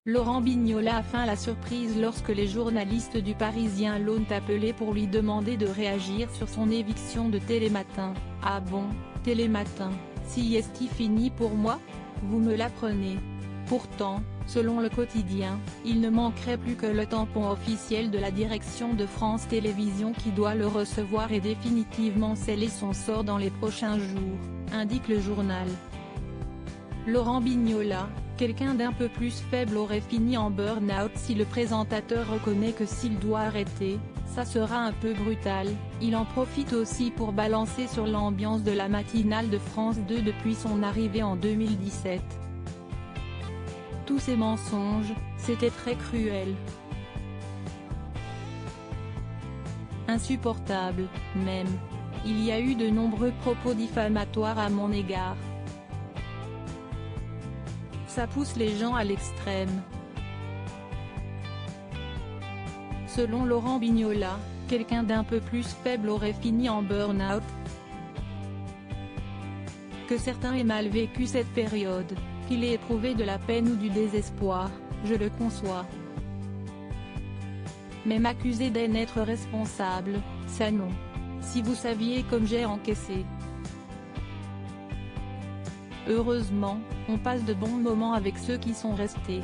Laurent Bignola a feint la surprise lorsque les journalistes du Parisien l'ont appelé pour lui demander de réagir sur son éviction de Télématin. « Ah bon, Télématin, sieste fini pour moi ? Vous me l'apprenez ?» Pourtant, selon le quotidien, il ne manquerait plus que le tampon officiel de la direction de France Télévisions qui doit le recevoir et définitivement sceller son sort dans les prochains jours, indique le journal. Laurent Bignola, quelqu'un d'un peu plus faible aurait fini en burn-out si le présentateur reconnaît que s'il doit arrêter, ça sera un peu brutal. Il en profite aussi pour balancer sur l'ambiance de la matinale de France 2 depuis son arrivée en 2017. Tous ces mensonges, c'était très cruel. Insupportable, même. Il y a eu de nombreux propos diffamatoires à mon égard. Ça pousse les gens à l'extrême. Selon Laurent Bignola, quelqu'un d'un peu plus faible aurait fini en burn-out. Que certains aient mal vécu cette période, qu'il ait éprouvé de la peine ou du désespoir, je le conçois. Mais m'accuser d'en être responsable, ça non. Si vous saviez comme j'ai encaissé. Heureusement, on passe de bons moments avec ceux qui sont restés.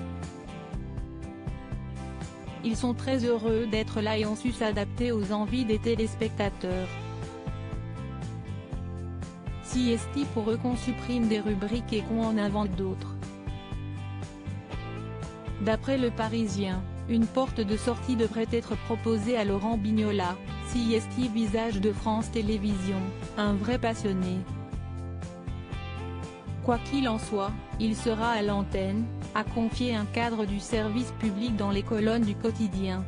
Ils sont très heureux d'être là et ont su s'adapter aux envies des téléspectateurs. Si est-il pour eux qu'on supprime des rubriques et qu'on en invente d'autres. D'après Le Parisien, une porte de sortie devrait être proposée à Laurent Bignola, si est-il visage de France Télévisions, un vrai passionné. Quoi qu'il en soit, il sera à l'antenne, a confié un cadre du service public dans les colonnes du quotidien.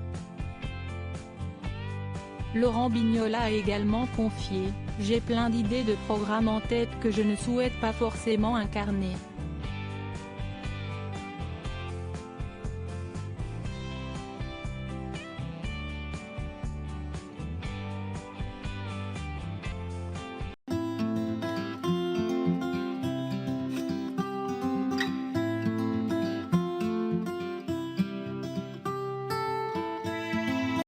Laurent Bignola a également confié « J'ai plein d'idées de programmes en tête que je ne souhaite pas forcément incarner.